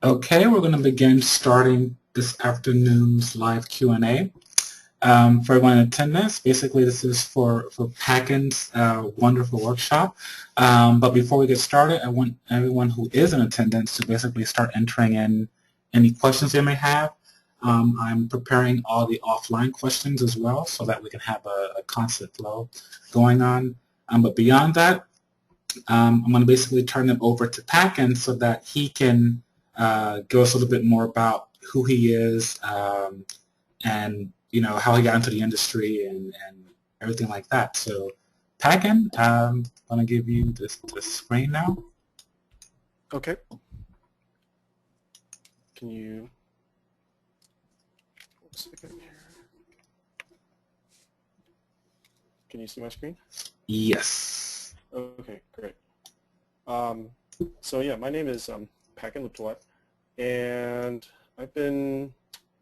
Okay, we're going to begin starting this afternoon's live Q&A. For everyone in attendance, basically this is for Pakin's wonderful workshop. But before we get started, I want everyone who is in attendance to basically start entering in any questions they may have. I'm preparing all the offline questions as well so that we can have a constant flow going on. But beyond that, I'm going to basically turn it over to Pakin so that he can give us a little bit more about who he is and how he got into the industry and everything like that. So Pakin, I'm going to give you this screen now. Okay. Can you, 1 second here. Can you see my screen? Yes. Okay, great. So yeah, my name is Pakin Liptawat, and I've been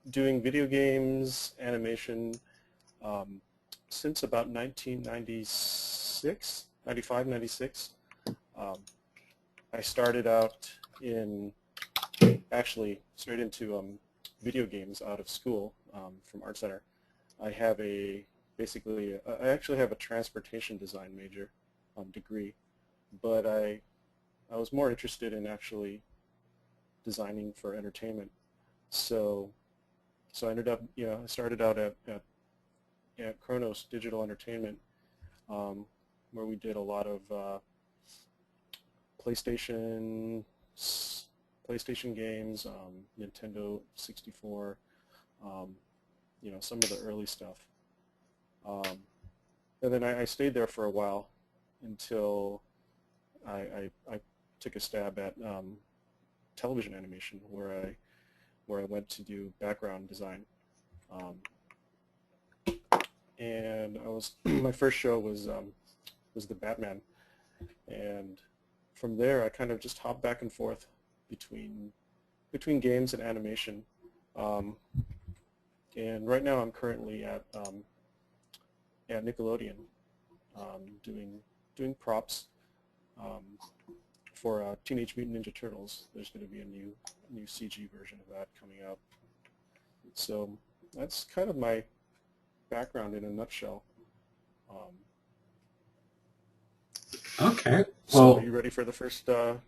doing video games, animation, since about 1996, 95, 96. I started out actually straight into video games out of school from Art Center. I have I actually have a transportation design major degree, but I was more interested in actually designing for entertainment. So I ended up, I started out at Kronos Digital Entertainment, where we did a lot of PlayStation games, Nintendo 64, some of the early stuff. And then I stayed there for a while until I took a stab at television animation, where I went to do background design. And my first show was the Batman, and from there I kind of just hopped back and forth between games and animation. And right now I'm currently at Nickelodeon, doing props for Teenage Mutant Ninja Turtles. There's going to be a new CG version of that coming out. So that's kind of my background in a nutshell. Okay. So Well, are you ready for the first I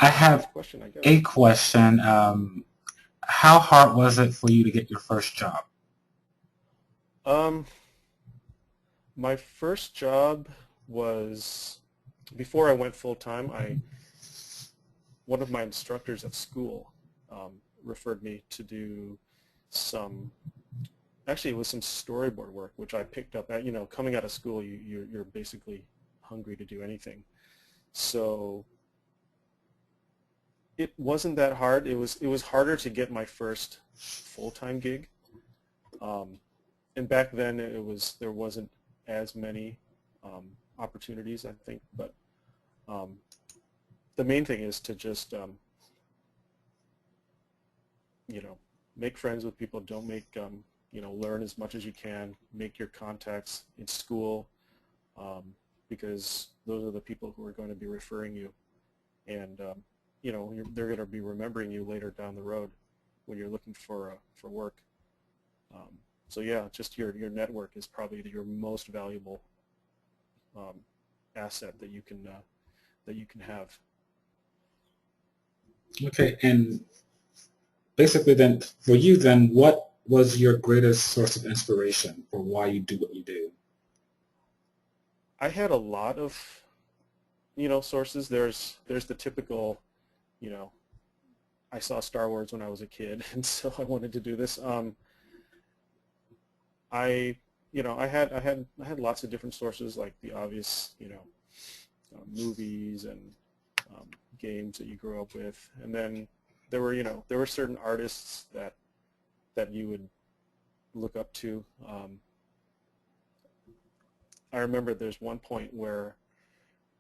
have question, I guess? a question. How hard was it for you to get your first job? My first job was, before I went full-time, one of my instructors at school referred me to do actually it was some storyboard work, which I picked up at, coming out of school, you're basically hungry to do anything. So it wasn't that hard. It was harder to get my first full-time gig. And back then there wasn't as many opportunities, I think, but the main thing is to just make friends with people. Don't learn as much as you can. Make your contacts in school, because those are the people who are going to be referring you, and they're going to be remembering you later down the road when you're looking for work. So yeah, just your network is probably your most valuable asset that you can have. Okay, and basically then, for you then, what was your greatest source of inspiration for why you do what you do? I had a lot of, sources. There's the typical, I saw Star Wars when I was a kid, and so I wanted to do this. I had lots of different sources, like the obvious, movies and games that you grew up with, and then there were certain artists that you would look up to. I remember there's one point where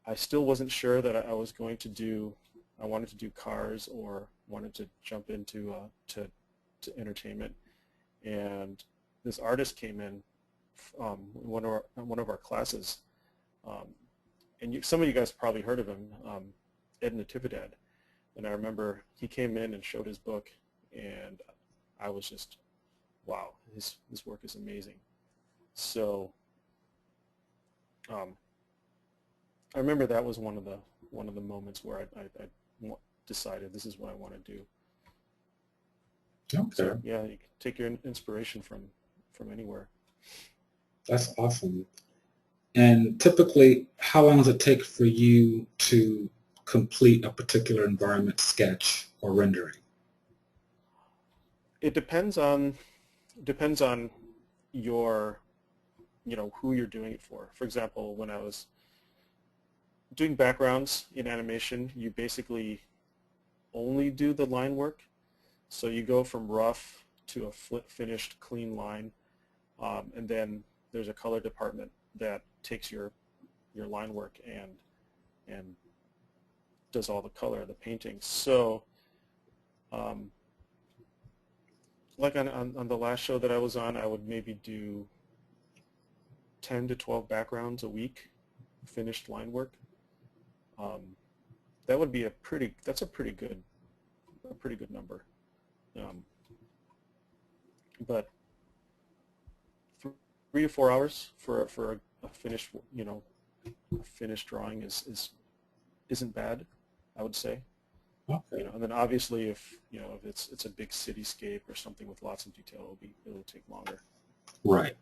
I still wasn't sure that I wanted to do cars or wanted to jump into to entertainment, and this artist came in one of our classes, and some of you guys probably heard of him, Ed Natividad, And I remember he came in and showed his book, and I was just, wow, his work is amazing. So um, I remember that was one of the moments where decided this is what I want to do. Okay, So yeah, you can take your inspiration from anywhere. that's awesome. And typically, how long does it take for you to complete a particular environment sketch or rendering? It depends on your who you're doing it for. For example, when I was doing backgrounds in animation, you basically only do the line work. So you go from rough to a finished clean line, and then there's a color department that takes your line work and does all the color, the painting. So um, like on the last show that I was on, I would maybe do 10 to 12 backgrounds a week, finished line work. That would be that's a pretty good number. Um, but 3 to 4 hours for a finished, a finished drawing isn't bad, I would say. Okay. And then obviously if it's a big cityscape or something with lots of detail, it'll take longer. Right.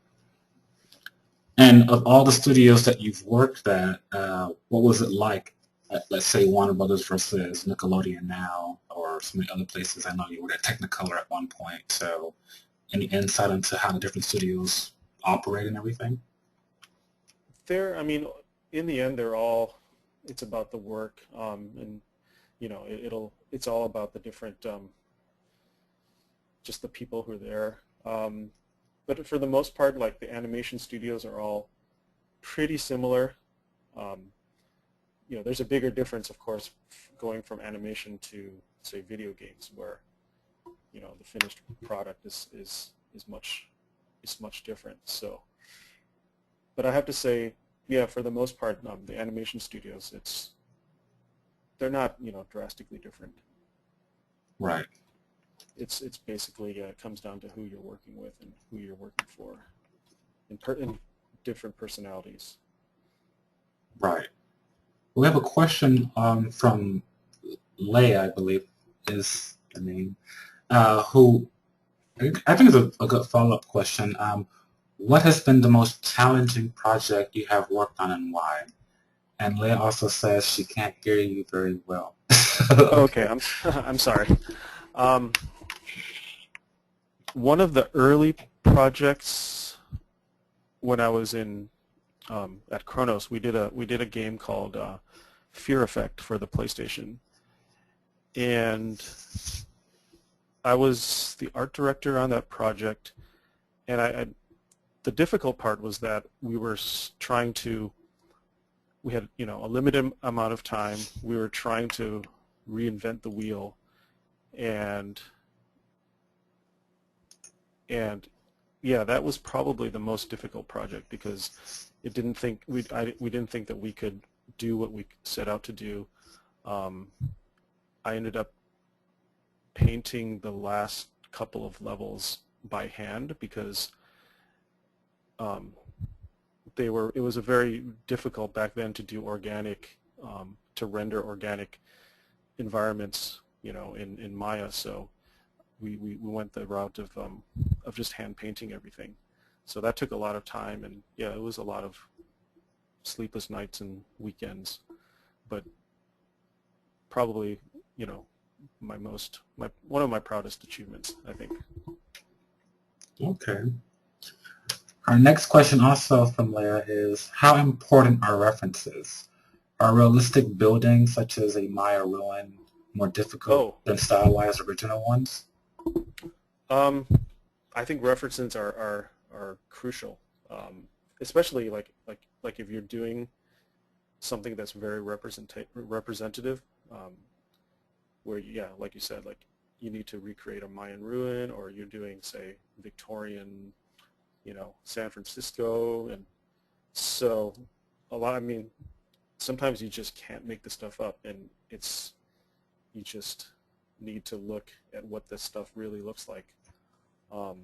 And of all the studios that you've worked at, what was it like at, let's say, Warner Brothers versus Nickelodeon now, or some of the other places? I know you were at Technicolor at one point, so any insight into how the different studios operate and everything? I mean, in the end, it's about the work, and it's all about the different, just the people who are there. But for the most part, like the animation studios are all pretty similar. There's a bigger difference, of course, going from animation to, say, video games, where the finished product is much different. So, but I have to say, yeah, for the most part, the animation studios, they're not drastically different. Right. It's basically it comes down to who you're working with and who you're working for, in different personalities. Right. We have a question from Leia, I believe is the name, who I think is a good follow-up question. What has been the most challenging project you have worked on and why? And Leia also says she can't hear you very well. Okay, I'm sorry. Um, One of the early projects when I was at Kronos, we did a game called Fear Effect for the PlayStation, and I was the art director on that project. And the difficult part was that we were we had a limited amount of time. We were trying to reinvent the wheel, and yeah, that was probably the most difficult project because we didn't think that we could do what we set out to do. I ended up painting the last couple of levels by hand because it was a very difficult back then to do to render organic environments, in Maya. So we went the route of just hand painting everything. So that took a lot of time, and yeah, it was a lot of sleepless nights and weekends, but probably, one of my proudest achievements, I think. Okay. Our next question also from Leia is, how important are references? Are realistic buildings such as a Maya ruin more difficult Oh, than stylized original ones? I think references are crucial, especially like if you're doing something that's very representative, where yeah, like you said, like you need to recreate a Mayan ruin, or you're doing, say, Victorian, San Francisco, and so I mean, sometimes you just can't make the stuff up, and You just need to look at what this stuff really looks like. Um,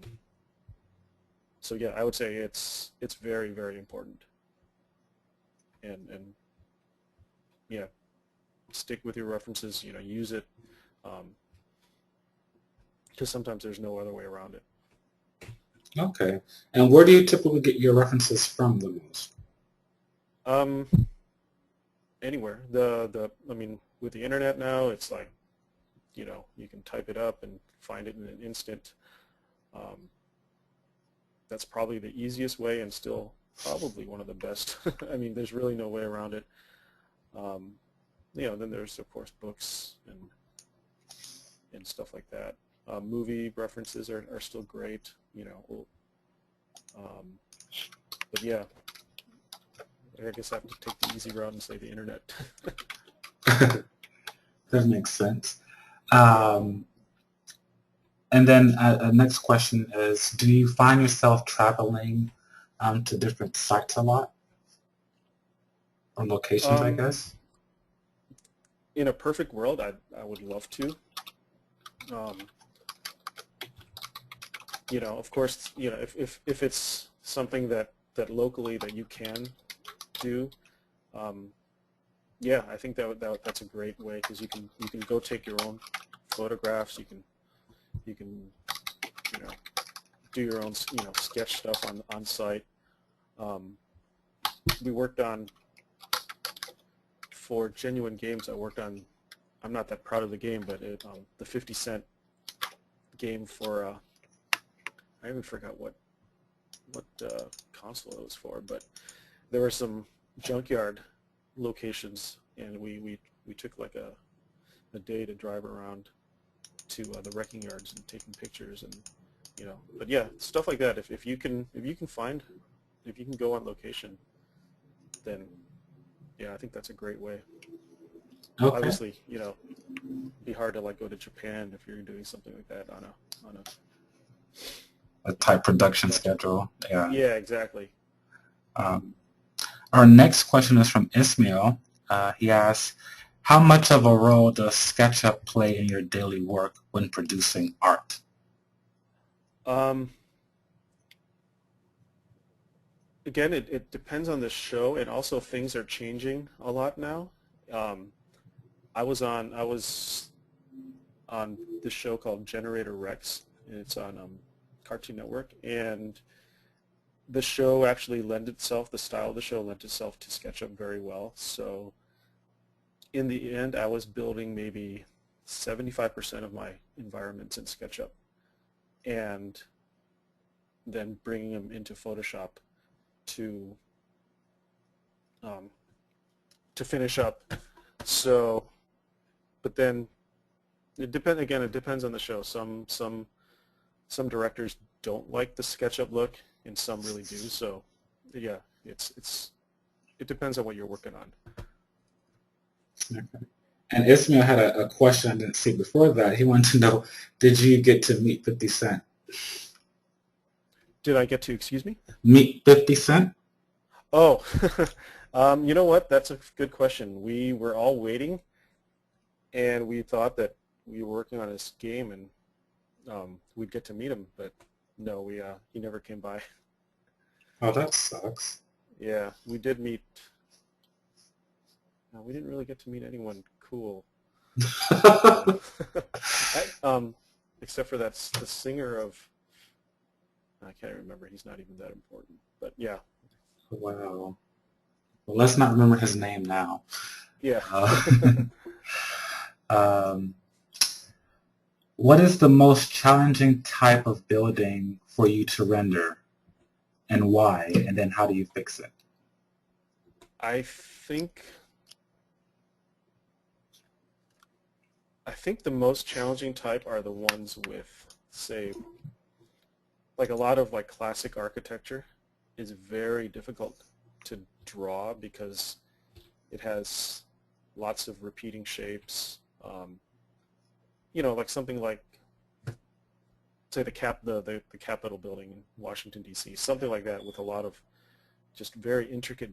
so yeah, I would say it's very, very important. And yeah, stick with your references. Use it, because sometimes there's no other way around it. Okay. And where do you typically get your references from the most? Um, Anywhere. I mean, with the internet now, it's like, you can type it up and find it in an instant. Um, that's probably the easiest way and still probably one of the best. I mean, there's really no way around it. Um, then there's, of course, books and stuff like that. Movie references are still great, but yeah, I guess I have to take the easy route and say the internet. That makes sense. Yeah. And then next question is, do you find yourself traveling to different sites a lot? Or locations, I Um, guess? in a perfect world, I would love to. Um, of course, if it's something that locally that you can do, um, yeah, I think that's a great way, because you can go take your own photographs. You can do your own sketch stuff on site. We worked on, for Genuine Games, I'm not that proud of the game, but the 50 Cent game for I even forgot what console it was for, but there were some junkyard locations, and we took like a day to drive around to the wrecking yards and taking pictures, and but yeah, stuff like that. If you can go on location, then yeah, I think that's a great way. Okay. Obviously, be hard to like go to Japan if you're doing something like that on A tight a production production. schedule. Yeah. Yeah, exactly. Um, our next question is from Ismail. He asks, how much of a role does SketchUp play in your daily work when producing art? Um, Again, it depends on the show, and also things are changing a lot now. Um, I was on this show called Generator Rex, and it's on Cartoon Network, and the show actually the style of the show lent itself to SketchUp very well. So in the end, I was building maybe 75% of my environments in SketchUp, and then bringing them into Photoshop to um, to finish up. So, but then it depends on the show. Some directors don't like the SketchUp look, and some really do. So, yeah, it depends on what you're working on. Okay. And Ismail had a question I didn't see before that. He wanted to know, did you get to meet 50 Cent? Did I get to, excuse me? Meet 50 Cent? Oh, you know what? That's a good question. We were all waiting, and we thought that we were working on this game, and we'd get to meet him, but no, he never came by. Oh, that sucks. Yeah, we did meet. No, we didn't really get to meet anyone cool, uh, except for the singer of. I can't remember. He's not even that important, but yeah, Wow. Well, let's not remember his name now. yeah. Uh, um, what is the most challenging type of building for you to render, and why? And then how do you fix it? I think I think the most challenging type are the ones with, say, like a lot of like classic architecture is very difficult to draw because it has lots of repeating shapes. Like something like, say, the Capitol building in Washington, D.C., something like that, with a lot of just very intricate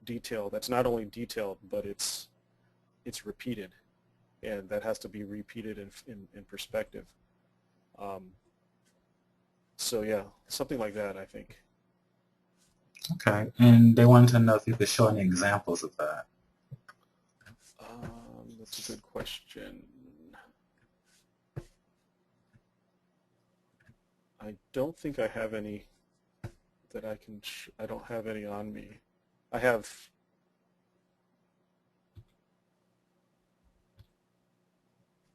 detail that's not only detailed, but it's repeated. and that has to be repeated in perspective. So yeah, something like that, I think. Okay, and they wanted to know if you could show any examples of that. That's a good question. I don't think I have any that I can. I don't have any on me. I have.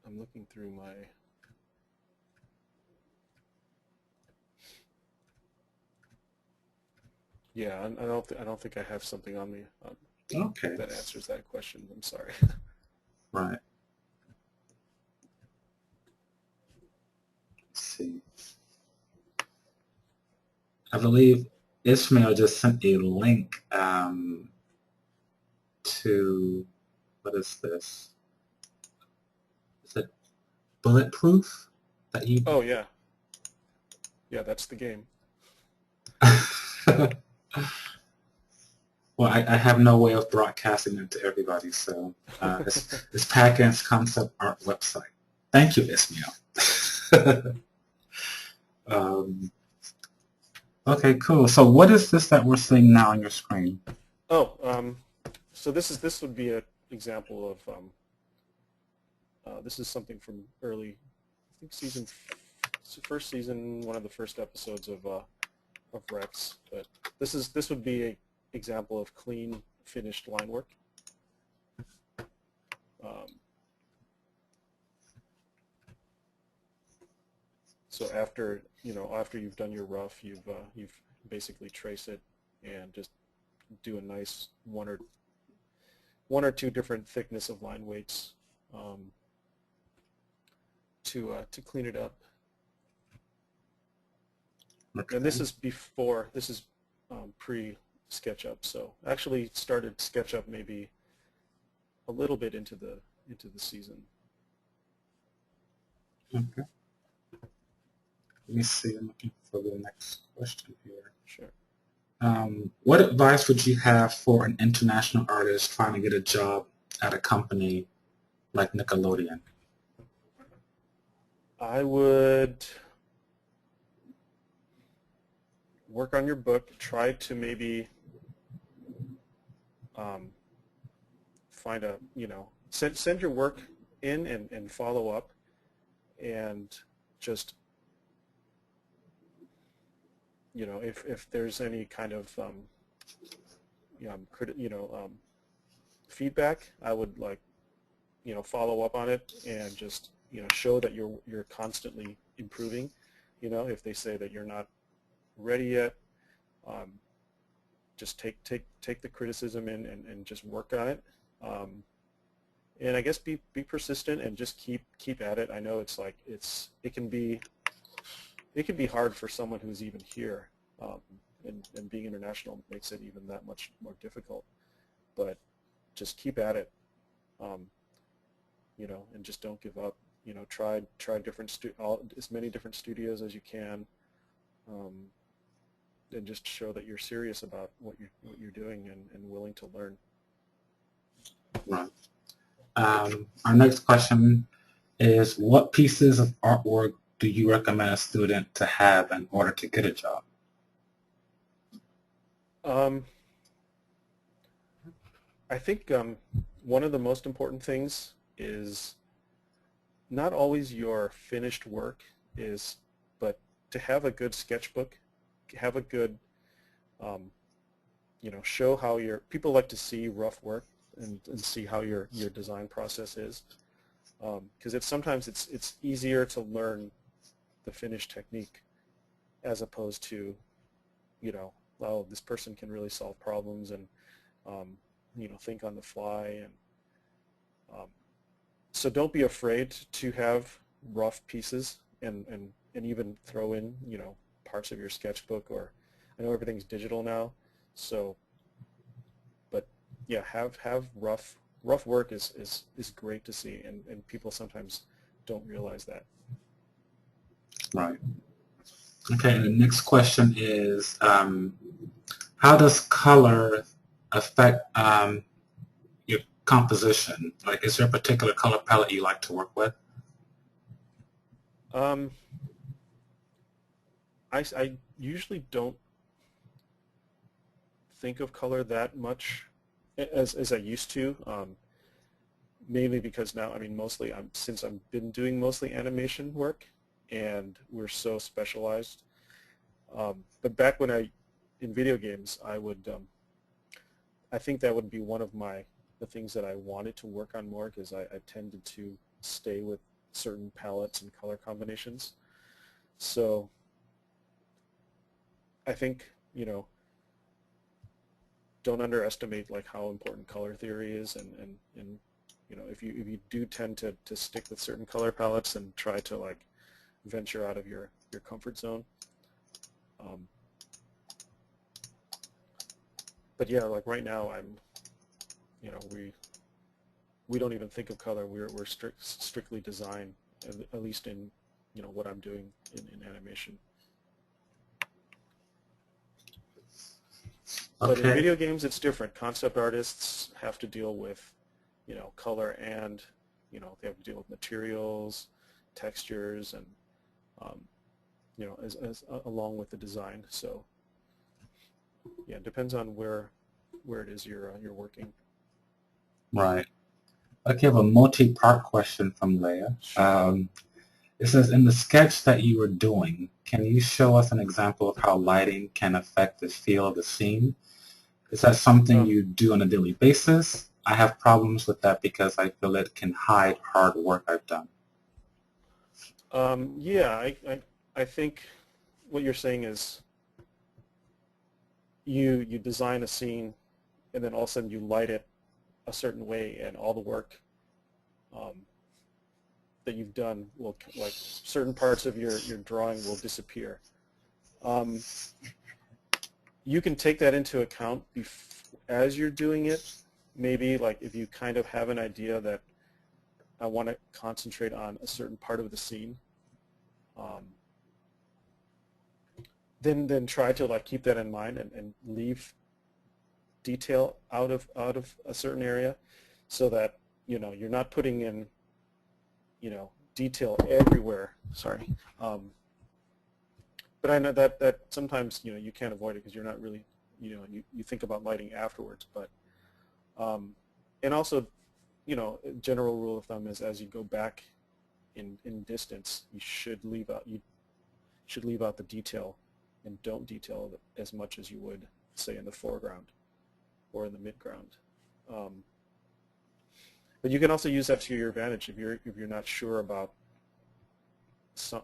I'm looking through my. Yeah, I don't think I have something on me Okay. that answers that question. I'm sorry. Right. Let's see. I believe Ishmael just sent a link to, what is this? Is it Bulletproof? That you... Oh yeah, yeah, that's the game. Well, I have no way of broadcasting it to everybody, so it's Pakin's concept art website. Thank you, Ishmael. Okay, cool. So what is this that we're seeing now on your screen? Oh, so this would be an example of this is something from early, I think first season, one of the first episodes of Rex. But this would be an example of clean, finished line work. So after you've done your rough, you've basically trace it and just do a nice one or two different thickness of line weights to clean it up. Okay. And this is pre Sketchup, so actually started Sketchup maybe a little bit into the season. Okay. Let me see. I'm looking for the next question here. Sure. What advice would you have for an international artist trying to get a job at a company like Nickelodeon? I would work on your book. Try to maybe find a, send your work in and follow up, and just, if there's any kind of feedback, I would follow up on it and just show that you're constantly improving. If they say that you're not ready yet, just take the criticism in and just work on it. And I guess be persistent and just keep at it. I know it can be hard for someone who's even here, and being international makes it even that much more difficult. But just keep at it, and just don't give up. Try as many different studios as you can, and just show that you're serious about what you're doing and willing to learn. Right. Our next question is, what pieces of artwork do you recommend a student to have in order to get a job? I think one of the most important things is not always your finished work, but to have a good sketchbook, have a good, show how people like to see rough work and see how your design process is. Because sometimes it's easier to learn the finished technique as opposed to, oh, this person can really solve problems and, think on the fly. And so don't be afraid to have rough pieces and even throw in, parts of your sketchbook. Or I know everything's digital now, so, but yeah, have rough work is great to see, and people sometimes don't realize that. Right. Okay, the next question is, how does color affect composition? Like, is there a particular color palette you like to work with? Um, I usually don't think of color that much as I used to. Mainly because now, I mean, mostly since I've been doing mostly animation work, and we're so specialized. But back when in video games, I think that would be one of the things that I wanted to work on more, because I tended to stay with certain palettes and color combinations. So I think, don't underestimate like how important color theory is, and if you do tend to stick with certain color palettes and try to like venture out of your comfort zone. But yeah, like right now we don't even think of color. We're strictly design, at least in what I'm doing in animation. But in Okay. video games, it's different. Concept artists have to deal with, color, and, they have to deal with materials, textures, and, along with the design. So, yeah, it depends on where it is you're working. Right. Okay, I have a multi-part question from Leia. Sure. It says, in the sketch that you were doing, can you show us an example of how lighting can affect the feel of the scene? Is that something you do on a daily basis? I have problems with that because I feel it can hide hard work I've done. Yeah, I think what you're saying is you design a scene, and then all of a sudden you light it a certain way, and all the work that you've done will, like, certain parts of your drawing will disappear. You can take that into account as you're doing it. Maybe like if you kind of have an idea that I want to concentrate on a certain part of the scene, then try to like keep that in mind, and leave detail out of a certain area, so that you're not putting in detail everywhere. Sorry. But I know that sometimes you can't avoid it, because you're not really you think about lighting afterwards. But and also, a general rule of thumb is, as you go back in distance, you should leave out the detail, and don't detail as much as you would, say, in the foreground or in the midground. But you can also use that to your advantage if you're not sure about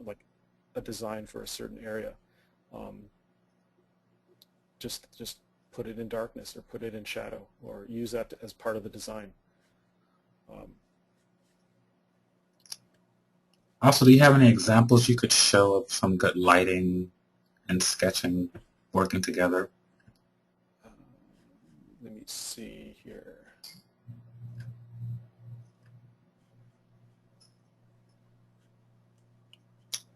like a design for a certain area. Just put it in darkness, or put it in shadow, or use that as part of the design. Also, do you have any examples you could show of some good lighting and sketching working together? Let me see here.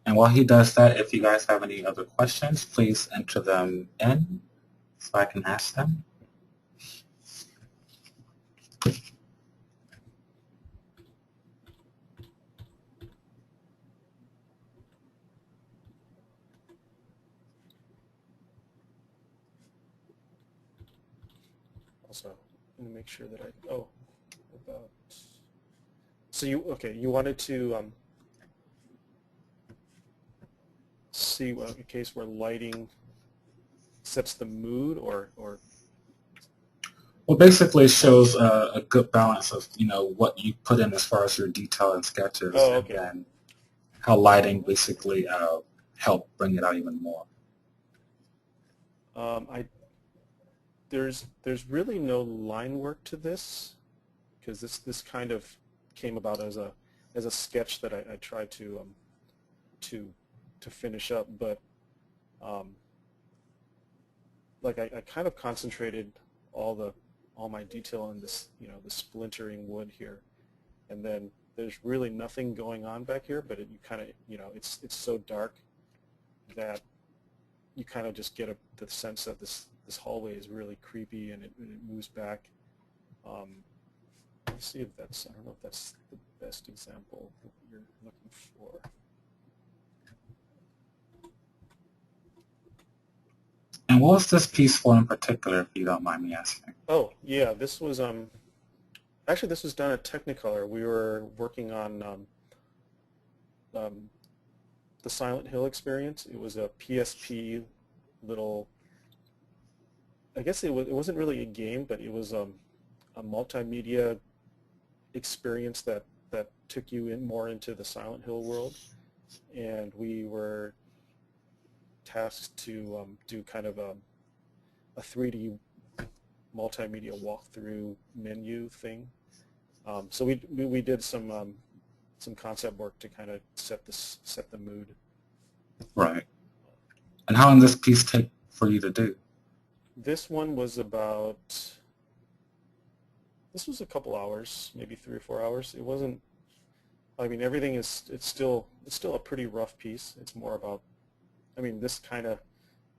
And while he does that, if you guys have any other questions, please enter them in so I can ask them. Also, let me make sure that about. So you wanted to see a case where lighting sets the mood, or Well, basically, it shows a good balance of what you put in as far as your detail and sketches, okay. and then how lighting basically help bring it out even more. There's really no line work to this, because this kind of came about as a sketch that I tried to finish up, but like I kind of concentrated all my detail in this, the splintering wood here, and then there's really nothing going on back here, but you kind of, it's so dark that you kind of just get the sense that this hallway is really creepy, and it moves back. Let me see if that's, I don't know if that's the best example of what you're looking for. And what was this piece for in particular, if you don't mind me asking? Oh, yeah, this was, actually this was done at Technicolor. We were working on the Silent Hill experience. It was a PSP little, I guess it wasn't really a game, but it was a multimedia experience that took you in more into the Silent Hill world, and we were tasked to do kind of a 3D multimedia walkthrough menu thing. So we did some concept work to kind of set the mood. Right. And how long did this piece take for you to do? This one was about, this was a couple hours, maybe 3 or 4 hours. It wasn't, I mean, everything is, it's still a pretty rough piece. It's more about, I mean, this kind of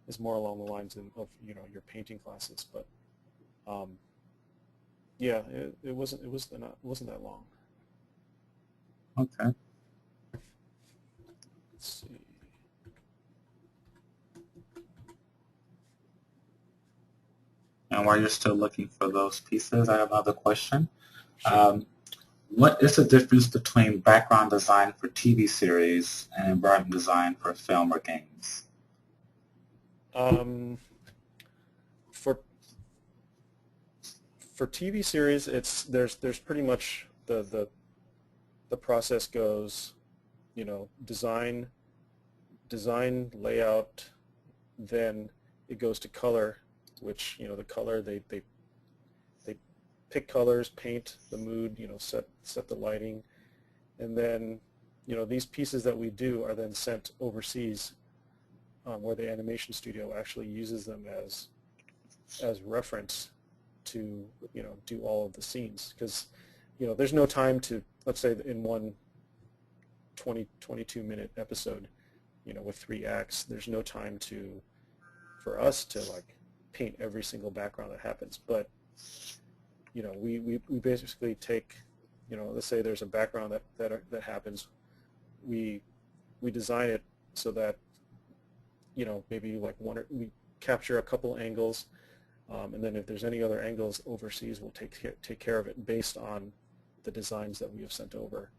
is more along the lines of your painting classes, but yeah, it wasn't that long. Okay. Let's see. And while you're still looking for those pieces, I have another question. Sure. What is the difference between background design for TV series and environment design for film or games? For TV series, there's pretty much the process goes, design, layout, then it goes to color, which the color they pick colors, paint the mood, set the lighting, and then these pieces that we do are then sent overseas, where the animation studio actually uses them as reference to do all of the scenes, because there's no time to, let's say in one 22-minute episode with 3 acts, there's no time for us to like paint every single background that happens, but we basically take, let's say there's a background that happens, we design it so that maybe like we capture a couple angles, and then if there's any other angles overseas, we'll take care of it based on the designs that we have sent over.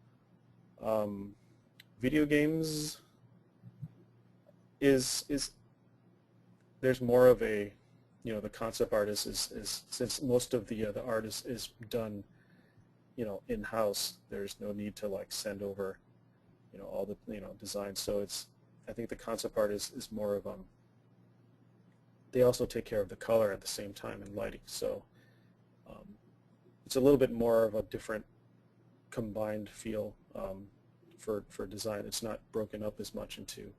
Video games is there's more of a, the concept art is since most of the art is done in-house, there's no need to like send over all the designs. So I think the concept art is more of they also take care of the color at the same time and lighting, so it's a little bit more of a different combined feel for design. It's not broken up as much into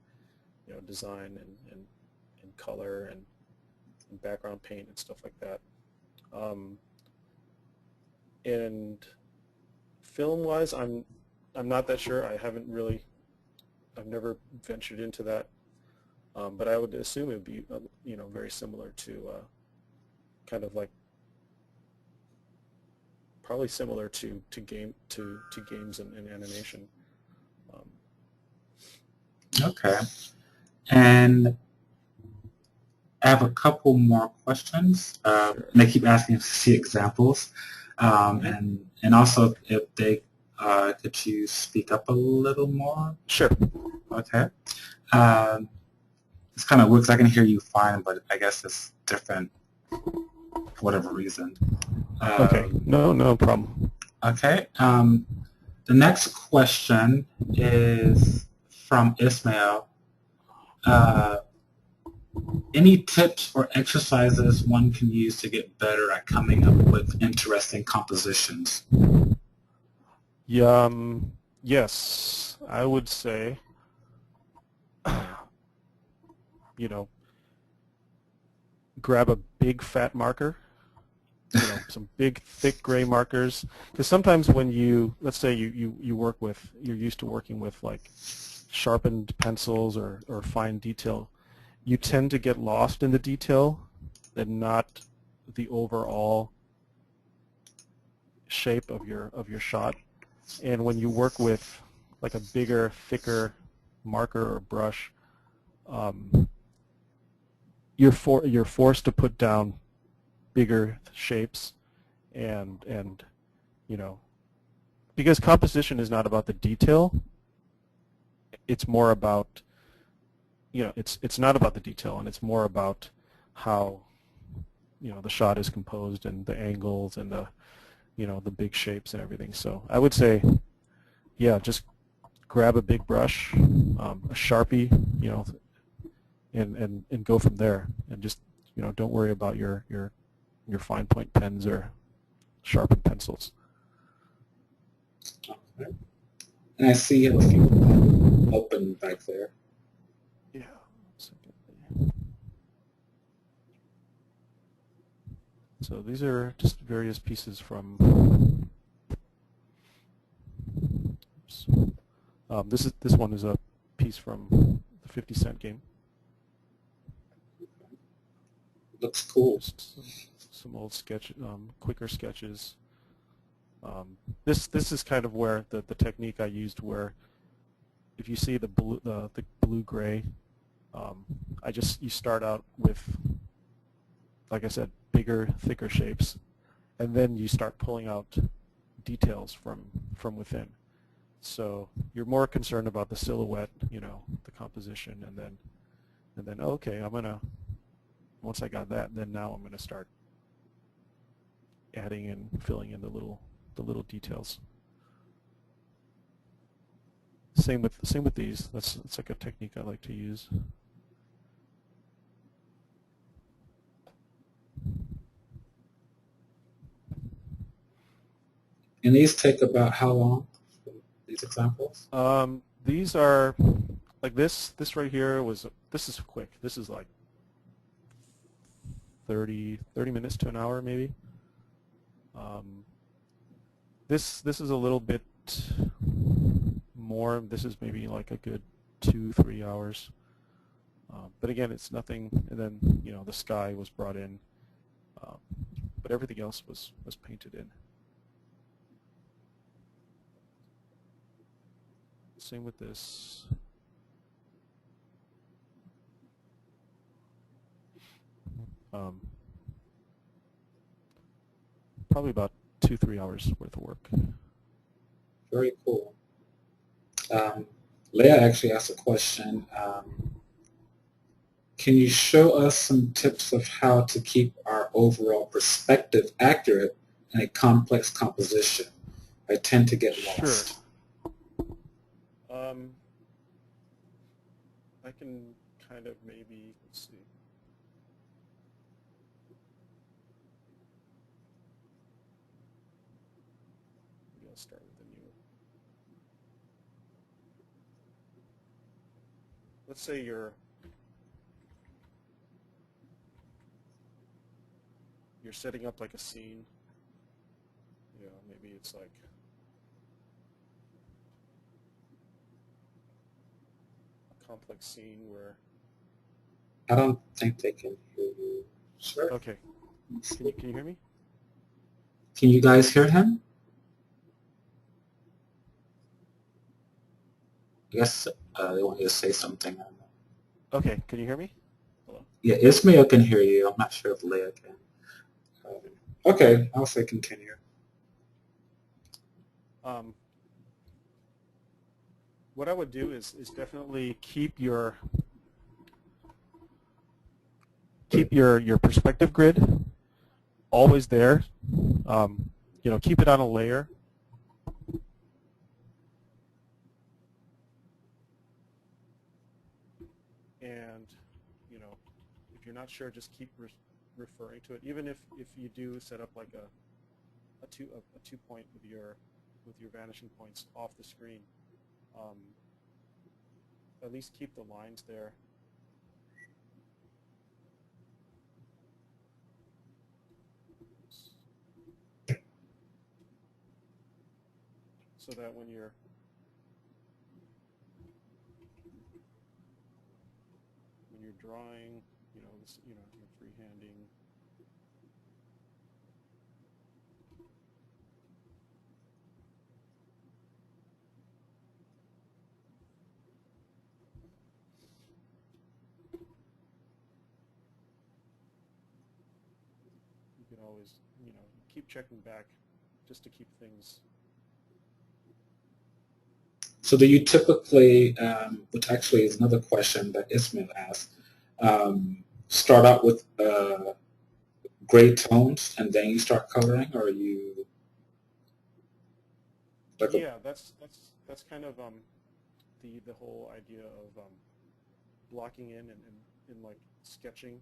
design and color and background paint and stuff like that. And film-wise, I'm not that sure. I've never ventured into that, but I would assume it would be very similar to kind of like probably similar to games and animation. Okay. And I have a couple more questions. Sure. And they keep asking to see examples. And also, if they could you speak up a little more? Sure. Okay. It's kind of weird because I can hear you fine, but I guess it's different for whatever reason. Okay. No problem. Okay. The next question is from Ismail. Any tips or exercises one can use to get better at coming up with interesting compositions? Yes, I would say, grab a big fat marker, some big thick gray markers, because sometimes when let's say you're used to working with like sharpened pencils or fine detail, you tend to get lost in the detail and not the overall shape of your shot. And when you work with like a bigger, thicker marker or brush, you're forced to put down bigger shapes, and you know, because composition is not about the detail. It's more about, it's not about the detail, and it's more about how, the shot is composed and the angles and the big shapes and everything. So I would say, yeah, just grab a big brush, a Sharpie, and go from there, and just, don't worry about your fine point pens or sharpened pencils. Okay. And I see you have a few open back there. Yeah. So these are just various pieces from. This one is a piece from the 50 Cent game. Looks cool. Just some old quicker sketches. This is kind of where the technique I used, where if you see the blue gray, you start out with, like I said, bigger, thicker shapes, and then you start pulling out details from within. So you're more concerned about the silhouette, the composition, and then okay, once I got that, then now I'm gonna start adding and filling in the little details. Same with these. It's like a technique I like to use. And these take about how long, these examples? These are, like this right here this is quick. This is like 30 minutes to an hour maybe. This is a little bit more. This is maybe like a good 2-3 hours. But again, it's nothing. And then the sky was brought in, but everything else was painted in. Same with this. Probably about 2-3 hours worth of work. Very cool. Leah actually asked a question. Can you show us some tips of how to keep our overall perspective accurate in a complex composition? I tend to get lost. I can kind of maybe, let's see. Maybe I'll start with a new. Let's say you're setting up like a scene. Maybe it's like a complex scene where. I don't think they can hear you. Sure. Okay. Can you hear me? Can you guys hear him? I guess they want you to say something. Okay. Can you hear me? Hello? Yeah, Ismail can hear you. I'm not sure if Leah can. Okay, I'll say continue. What I would do is definitely keep your perspective grid always there. Keep it on a layer. And if you're not sure, just keep referring to it. Even if you do set up like a 2-point with your vanishing points off the screen, at least keep the lines there. So that when you're drawing, you're freehanding. always, keep checking back just to keep things. So do you typically, which actually is another question that Ismail asked, start out with gray tones and then you start coloring, or are you like a, Yeah, that's kind of the whole idea of blocking in like sketching,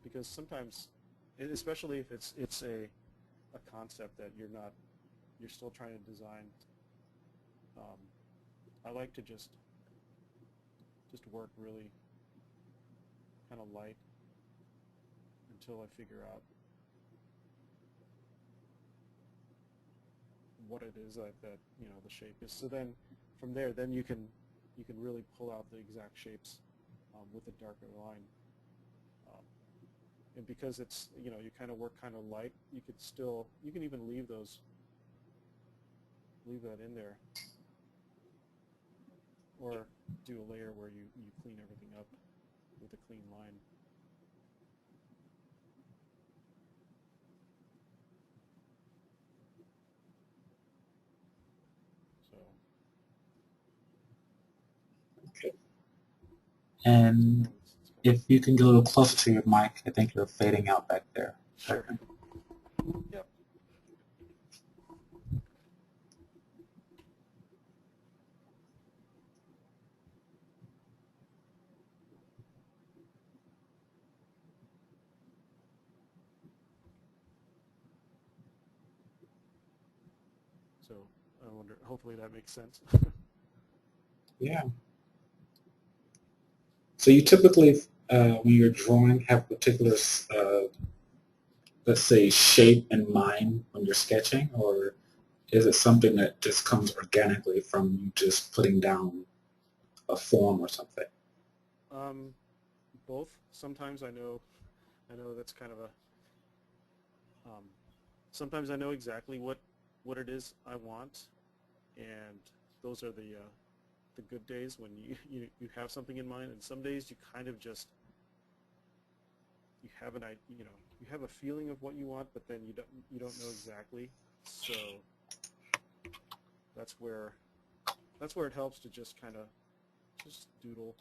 because sometimes, especially if it's a concept that you're still trying to design. Um, I like to just work really kind of light until I figure out what it is that the shape is. So then from there, then you can really pull out the exact shapes with a darker line. And because it's you kind of work kind of light, you can even leave that in there, or do a layer where you clean everything up with a clean line. So and if you can get a little closer to your mic, I think you're fading out back there. sure. Yep. So I wonder, hopefully that makes sense. Yeah. So you typically, when you're drawing, have particular, let's say, shape in mind when you're sketching, or is it something that just comes organically from you just putting down a form or something? Um, Both. Sometimes I know that's kind of a. Sometimes I know exactly what it is I want, and those are the good days when you have something in mind. And some days you kind of just you have you have a feeling of what you want, but then you don't know exactly. So that's where it helps to just kind of just doodle.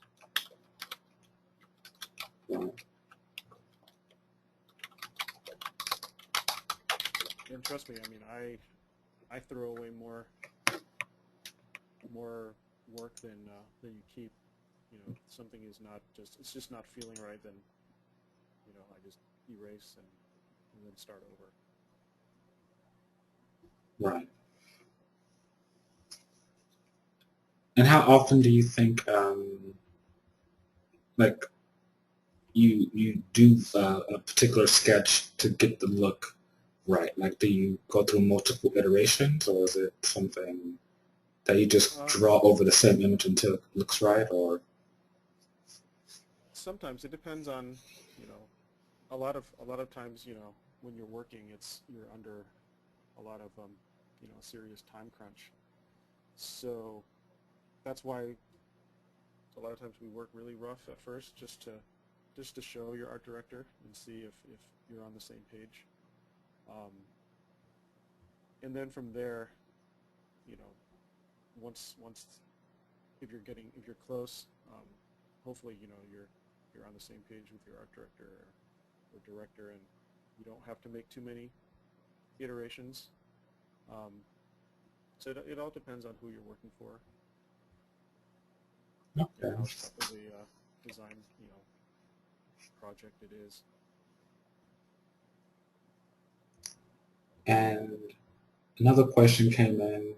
And trust me, I mean, I throw away more work than you keep. If something is not it's just not feeling right, then I just erase and then start over. Right. And how often do you think, like, you do a particular sketch to get the look right? Like, do you go through multiple iterations, or is it something that you just draw over the same image until it looks right, or? Sometimes it depends on a lot of times when you're working, you're under a lot of serious time crunch. So that's why a lot of times we work really rough at first, just to show your art director and see if you're on the same page. And then from there, you know, once if you're close, hopefully you're on the same page with your art director or director, and you don't have to make too many iterations. So it all depends on who you're working for Okay. and how tough of a design project it is. And another question came in.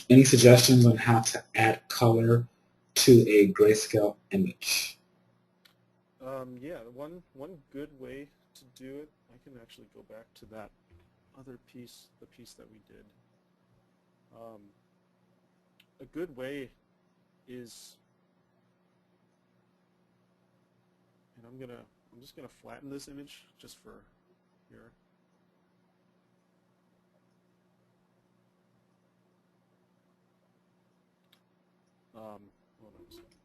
Any suggestions on how to add color to a grayscale image? Yeah, one good way to do it, I can actually go back to that other piece, the piece that we did. A good way is, and I'm just gonna flatten this image just for here. Hold on a second.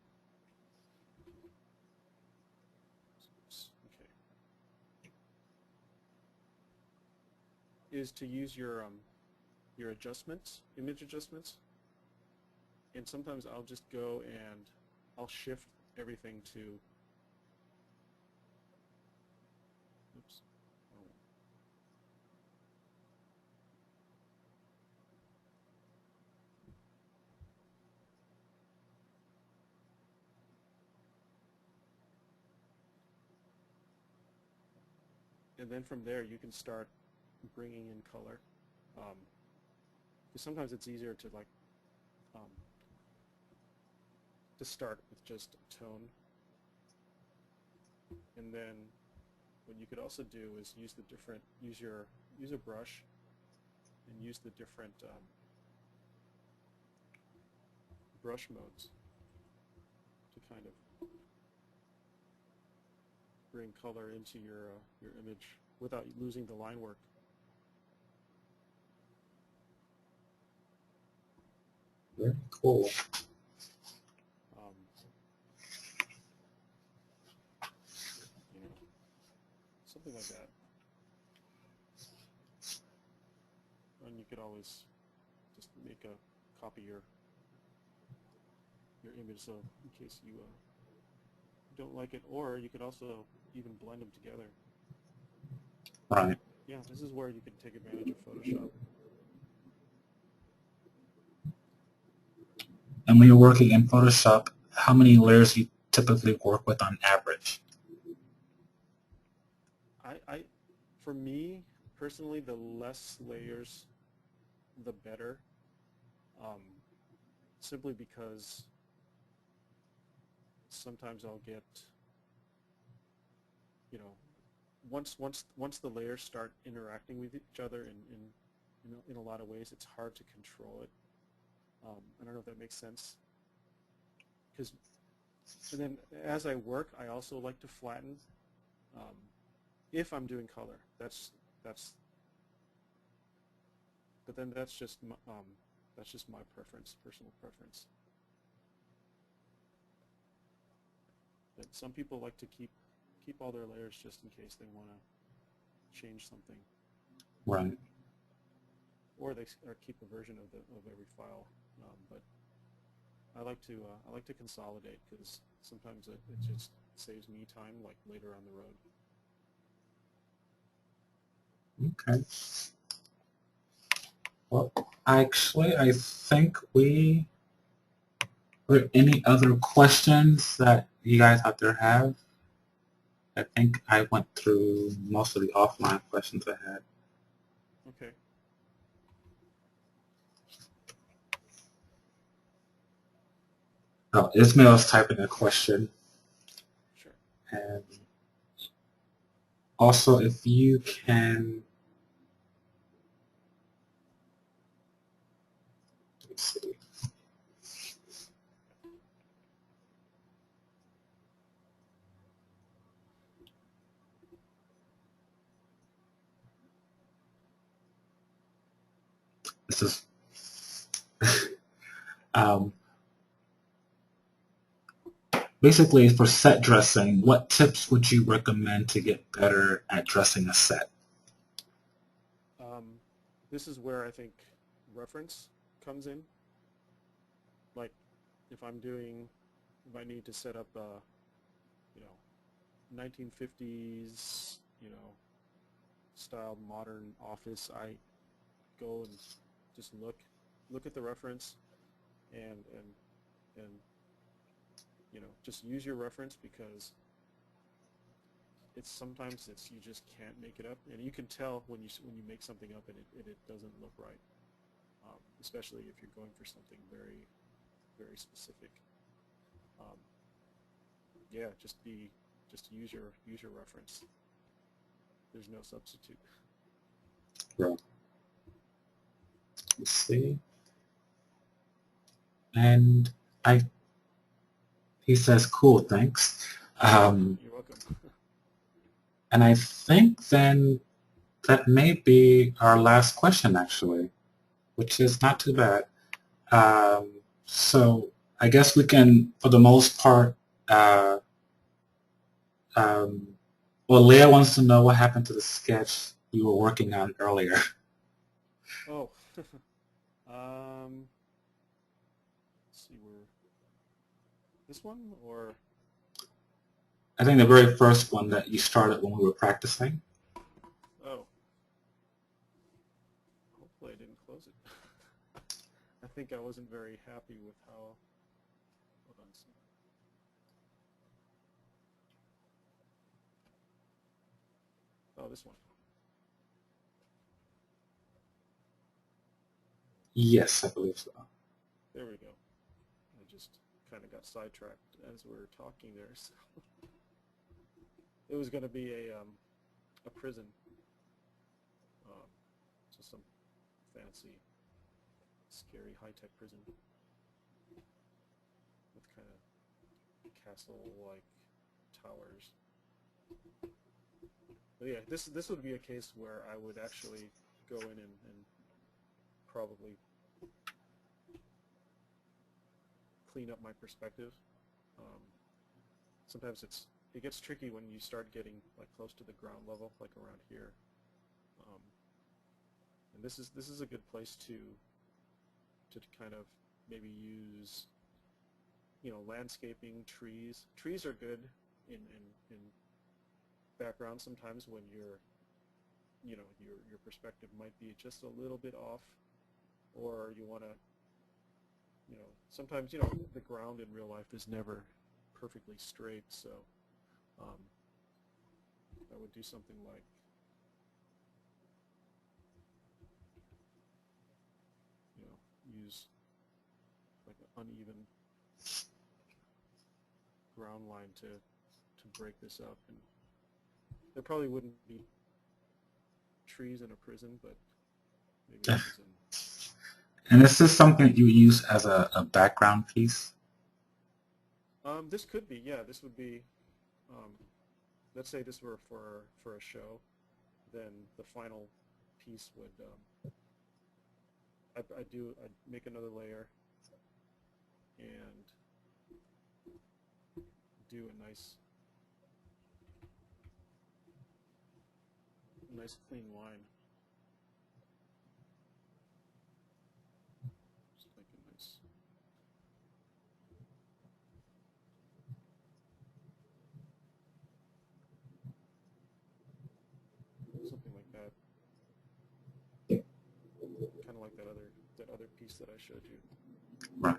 Oops, okay. is to use your adjustments, image adjustments, and sometimes I'll just go and I'll shift everything to, oops, oh. And then from there you can start bringing in color. Because sometimes it's easier to to start with just a tone, and then what you could also do is use a brush and use the different brush modes to kind of bring color into your image without losing the line work. Very cool. You know, something like that. And you could always just make a copy your image, so in case you don't like it, or you could also even blend them together. Right. Yeah, this is where you can take advantage of Photoshop. And when you're working in Photoshop, how many layers do you typically work with on average? For me personally, the less layers, the better. Simply because sometimes I'll get, you know, once the layers start interacting with each other in a lot of ways, it's hard to control it. I don't know if that makes sense. And then as I work, I also like to flatten. If I'm doing color, but then that's just my preference, personal preference. But some people like to keep all their layers just in case they want to change something. Right. Or keep a version of every file. But I like to consolidate, because sometimes it just saves me time, like later on the road. Okay. Well, actually, I think are there any other questions that you guys out there have? I think I went through most of the offline questions I had. Okay. Oh, Ismail's typing a question. Sure. And also, if you can, let's see. This is basically for set dressing. What tips would you recommend to get better at dressing a set? This is where I think reference comes in. Like, if I need to set up a, 1950s, style modern office, I go and just look at the reference and just use your reference, because sometimes you just can't make it up, and you can tell when you make something up and it doesn't look right, especially if you're going for something very, very specific. Yeah, just use your reference. There's no substitute. Right. Let's see. And he says, cool, thanks. You're welcome. And I think then that may be our last question, actually, which is not too bad. So I guess we can, for the most part, well, Leah wants to know what happened to the sketch you were working on earlier. Oh, let's see, where this one or I think the very first one that you started when we were practicing. oh, hopefully I didn't close it. I think I wasn't very happy with how. Hold on a second. Oh, this one. Yes, I believe so. There we go. I just kind of got sidetracked as we were talking there. So it was going to be a prison, so some fancy, scary, high-tech prison with kind of castle-like towers. But yeah, this would be a case where I would actually go in and probably clean up my perspective. Sometimes it gets tricky when you start getting like close to the ground level, like around here. And this is a good place to kind of maybe use, landscaping, trees. Trees are good in background sometimes when your perspective might be just a little bit off, or you want to, sometimes the ground in real life is never perfectly straight, so I would do something like use like an uneven ground line to break this up. And there probably wouldn't be trees in a prison, but maybe trees in. And this is something that you use as a background piece? This could be, yeah. This would be, let's say this were for a show, then the final piece would, I'd make another layer and do a nice clean line. Just like a nice. Something like that. Kind of like that other piece that I showed you. Right.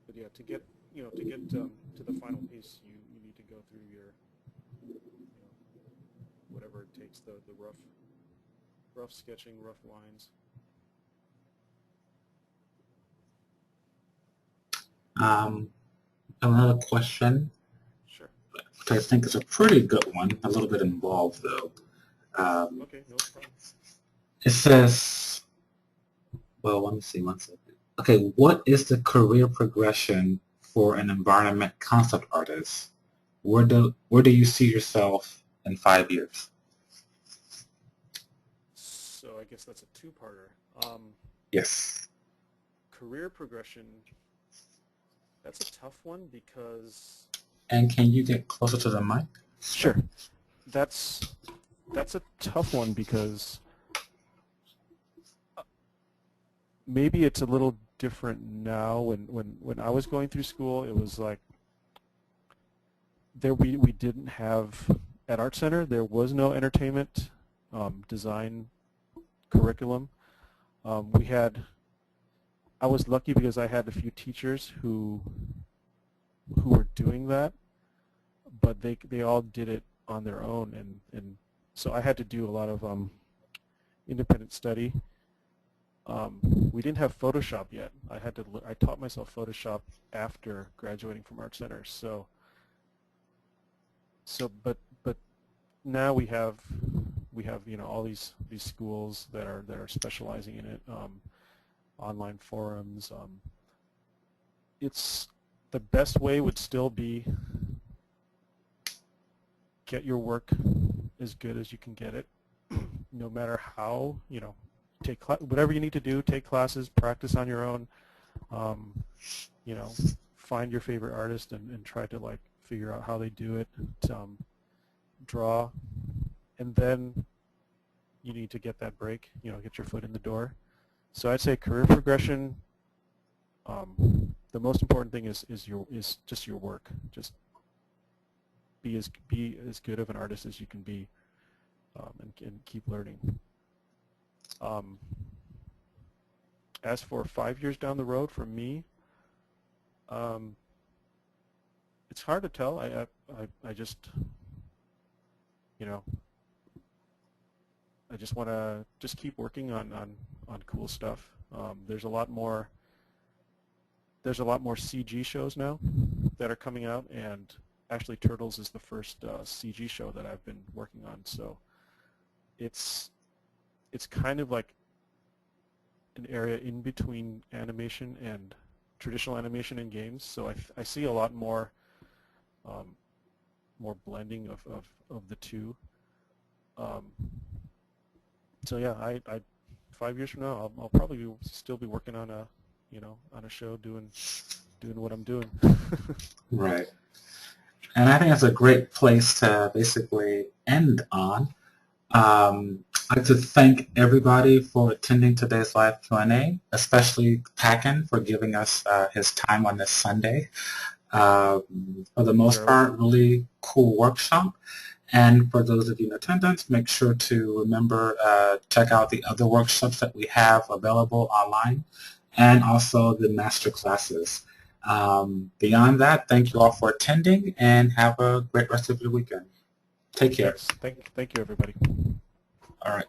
But yeah, to get to the final piece, you need to go through your whatever it takes, the rough sketching, rough lines. Another question, Sure. which I think is a pretty good one, a little bit involved though. Okay, no problem. It says, well, let me see one second. Okay, what is the career progression for an environment concept artist? Where do you see yourself in 5 years? So I guess that's a two-parter. Yes. Career progression, that's a tough one because... And can you get closer to the mic? Sure. That's a tough one because maybe it's a little different now. When I was going through school, it was like we didn't have, at Art Center, there was no entertainment design curriculum. I was lucky because I had a few teachers who were doing that, but they all did it on their own, and so I had to do a lot of independent study. We didn't have Photoshop yet. I taught myself Photoshop after graduating from Art Center. But now we have all these schools that are specializing in it, online forums. It's the best way would still be get your work as good as you can get it, no matter how, take whatever you need to do, take classes, practice on your own, find your favorite artist and try to like figure out how they do it. Draw and then you need to get that break, get your foot in the door. So I'd say career progression, the most important thing is just your work. Just be as good of an artist as you can be, and keep learning. As for 5 years down the road for me, it's hard to tell. I just, I just want to just keep working on cool stuff. There's a lot more CG shows now that are coming out, and actually Turtles is the first CG show that I've been working on. So it's kind of like an area in between animation and traditional animation in games. So I see a lot more blending of the two. So yeah, I 5 years from now, I'll probably still be working on a show, doing what I'm doing. Right. And I think that's a great place to basically end on. I'd like to thank everybody for attending today's live Q&A, especially Pakin for giving us his time on this Sunday. For the most part, really cool workshop. And for those of you in attendance, make sure to remember, check out the other workshops that we have available online, and also the master classes. Beyond that, thank you all for attending, and have a great rest of your weekend. Take care. Thank you, everybody. All right.